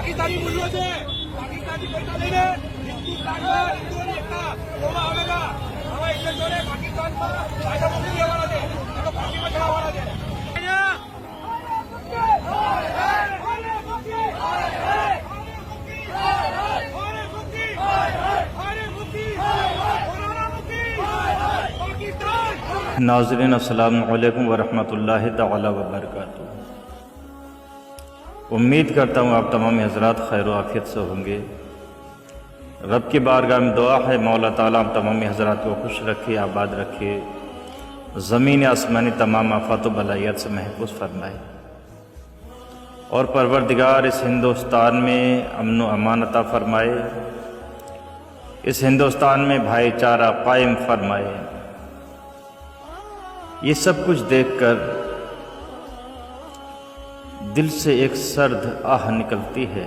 પાકિસ્તાની મૂલ્યો છે, પાકિસ્તાની પૈસા લઈને હિન્દુસ્તાનમાં હિન્દુઓની એકતા જોવા આવેલા હવે ઇલેક્ટરોને પાકિસ્તાનમાં કાયદા મોકલી દેવાના છે, પાકીમાં ચડાવવાના છે. नाज़रीन अस्सलामु अलैकुम वरहमतुल्लाहि तआला वबरकातुहू। उम्मीद करता हूँ आप तमाम हज़रात खैर आफियत से होंगे। रब की बारगाह में दुआ है मौला ताला हम तमाम हज़रात को खुश रखे, आबाद रखे, ज़मीन आसमानी तमाम आफ़ात व बलायत से महफूज फरमाए और परवरदिगार इस हिंदुस्तान में अमन व अमान अता फरमाए, इस हिंदुस्तान में भाईचारा कायम फरमाए। ये सब कुछ देखकर दिल से एक सर्द आह निकलती है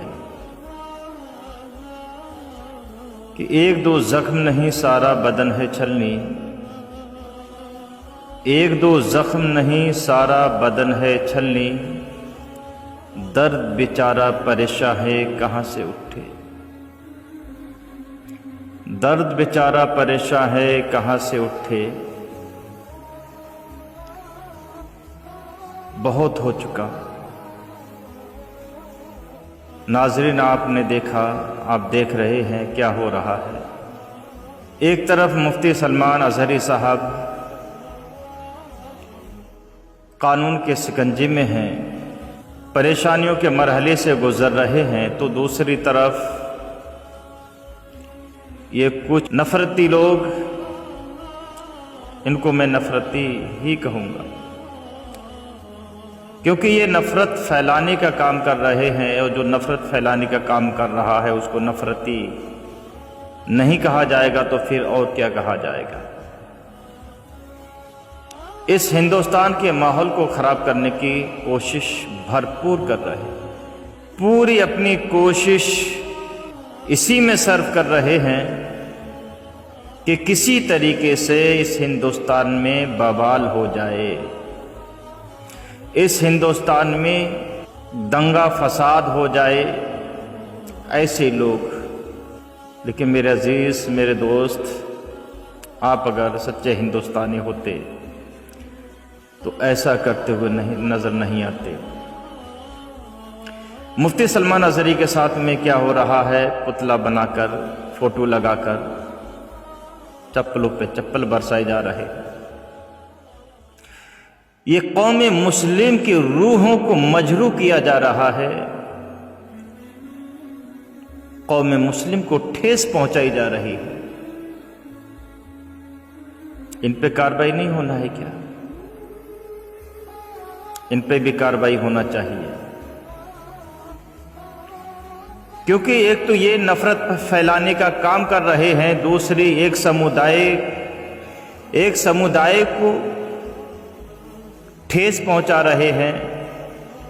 कि एक दो जख्म नहीं सारा बदन है छलनी, एक दो जख्म नहीं सारा बदन है छलनी, दर्द बेचारा परेशान है कहाँ से उठे, दर्द बेचारा परेशान है कहाँ से उठे। बहुत हो चुका नाज़रीन, आपने देखा, आप देख रहे हैं क्या हो रहा है। एक तरफ मुफ्ती सलमान अज़हरी साहब कानून के शिकंजे में हैं, परेशानियों के मरहले से गुज़र रहे हैं, तो दूसरी तरफ ये कुछ नफ़रती लोग, इनको मैं नफ़रती ही कहूँगा क्योंकि ये नफ़रत फैलाने का काम कर रहे हैं, और जो नफ़रत फैलाने का काम कर रहा है उसको नफ़रती नहीं कहा जाएगा तो फिर और क्या कहा जाएगा। इस हिंदुस्तान के माहौल को ख़राब करने की कोशिश भरपूर कर रहे हैं, पूरी अपनी कोशिश इसी में सर्व कर रहे हैं कि किसी तरीके से इस हिंदुस्तान में बवाल हो जाए, इस हिंदुस्तान में दंगा फसाद हो जाए, ऐसे लोग। लेकिन मेरे अजीज़, मेरे दोस्त, आप अगर सच्चे हिंदुस्तानी होते तो ऐसा करते हुए नज़र नहीं आते। मुफ्ती सलमान अज़हरी के साथ में क्या हो रहा है, पुतला बनाकर, फोटो लगाकर चप्पलों पे चप्पल बरसाए जा रहे हैं। ये कौम मुस्लिम की रूहों को मजरू किया जा रहा है, कौम मुस्लिम को ठेस पहुंचाई जा रही है। इन पे कार्रवाई नहीं होना है क्या? इन पे भी कार्रवाई होना चाहिए, क्योंकि एक तो ये नफरत फैलाने का काम कर रहे हैं, दूसरी एक समुदाय को ठेस पहुंचा रहे हैं,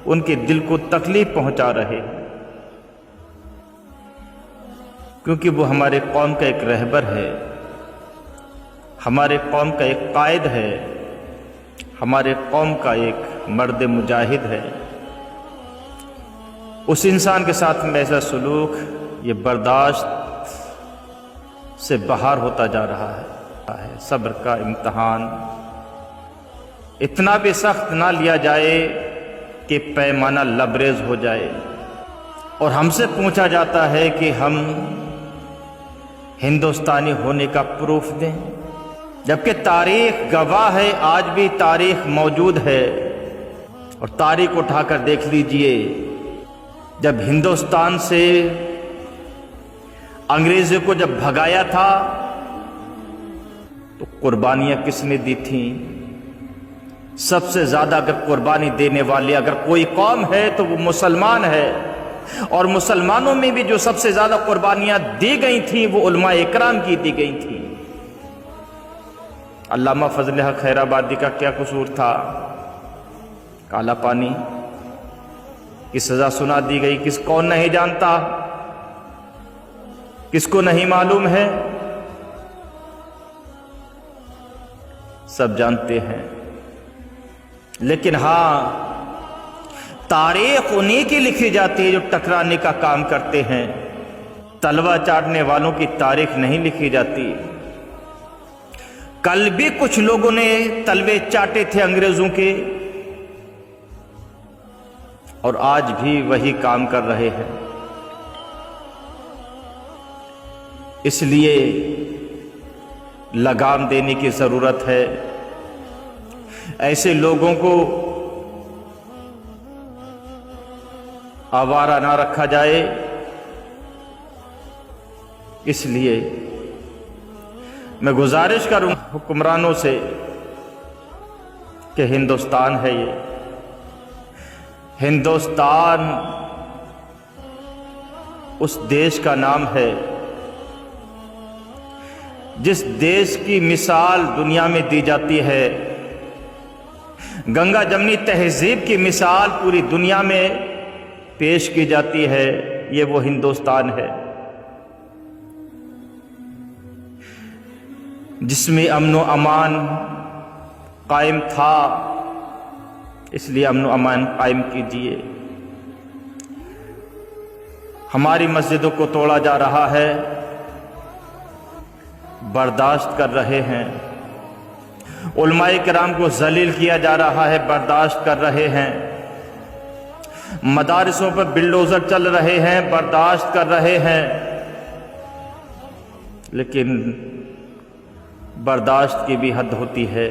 उनके दिल को तकलीफ पहुंचा रहे हैं, क्योंकि वो हमारे कौम का एक रहबर है, हमारे कौम का एक कायद है, हमारे कौम का एक मर्द मुजाहिद है। उस इंसान के साथ में ऐसा सलूक ये बर्दाश्त से बाहर होता जा रहा है। सब्र का इम्तिहान इतना भी सख्त ना लिया जाए कि पैमाना लबरेज हो जाए और हमसे पूछा जाता है कि हम हिंदुस्तानी होने का प्रूफ दें, जबकि तारीख गवाह है, आज भी तारीख मौजूद है। और तारीख उठाकर देख लीजिए, जब हिंदुस्तान से अंग्रेजों को जब भगाया था तो कुर्बानियां किसने दी थी? सबसे ज्यादा अगर कुर्बानी देने वाले अगर कोई कौम है तो वो मुसलमान है, और मुसलमानों में भी जो सबसे ज्यादा कुर्बानियां दी गई थी वो उलमा इकराम की दी गई थी। अल्लामा फजल हक खैराबादी का क्या कसूर था? काला पानी की सजा सुना दी गई, कौन नहीं जानता, किसको नहीं मालूम है? सब जानते हैं। लेकिन हाँ, तारीख उन्हीं की लिखी जाती है जो टकराने का काम करते हैं। तलवा चाटने वालों की तारीख नहीं लिखी जाती। कल भी कुछ लोगों ने तलवे चाटे थे अंग्रेजों के, और आज भी वही काम कर रहे हैं। इसलिए लगाम देने की जरूरत है। ऐसे लोगों को आवारा ना रखा जाए। इसलिए मैं गुजारिश करूं हुक्मरानों से कि हिंदुस्तान है ये, हिंदुस्तान उस देश का नाम है जिस देश की मिसाल दुनिया में दी जाती है। गंगा जमनी तहजीब की मिसाल पूरी दुनिया में पेश की जाती है। ये वो हिंदुस्तान है जिसमें अमन व अमान कायम था। इसलिए अमन व अमान कायम कीजिए। हमारी मस्जिदों को तोड़ा जा रहा है, बर्दाश्त कर रहे हैं। उलमाए किराम को जलील किया जा रहा है, बर्दाश्त कर रहे हैं। मदारिसों पर बिल्डोजर चल रहे हैं, बर्दाश्त कर रहे हैं। लेकिन बर्दाश्त की भी हद होती है।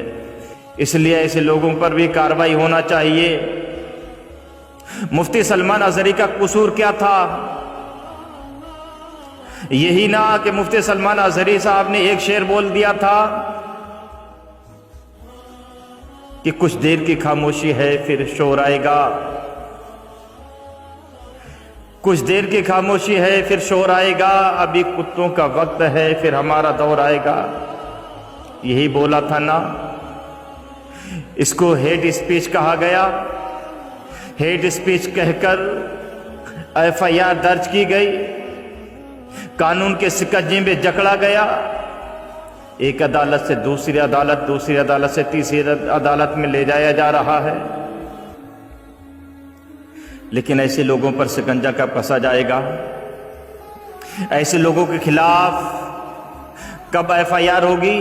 इसलिए ऐसे लोगों पर भी कार्रवाई होना चाहिए। मुफ्ती सलमान अजहरी का कसूर क्या था? यही ना कि मुफ्ती सलमान अजहरी साहब ने एक शेर बोल दिया था कि कुछ देर की खामोशी है फिर शोर आएगा, कुछ देर की खामोशी है फिर शोर आएगा, अभी कुत्तों का वक्त है फिर हमारा दौर आएगा। यही बोला था ना। इसको हेट स्पीच कहा गया। हेट स्पीच कहकर एफआईआर दर्ज की गई, कानून के सिकंजे में जकड़ा गया। एक अदालत से दूसरी अदालत, दूसरी अदालत से तीसरी अदालत में ले जाया जा रहा है। लेकिन ऐसे लोगों पर शिकंजा कब कसा जाएगा? ऐसे लोगों के खिलाफ कब एफआईआर होगी?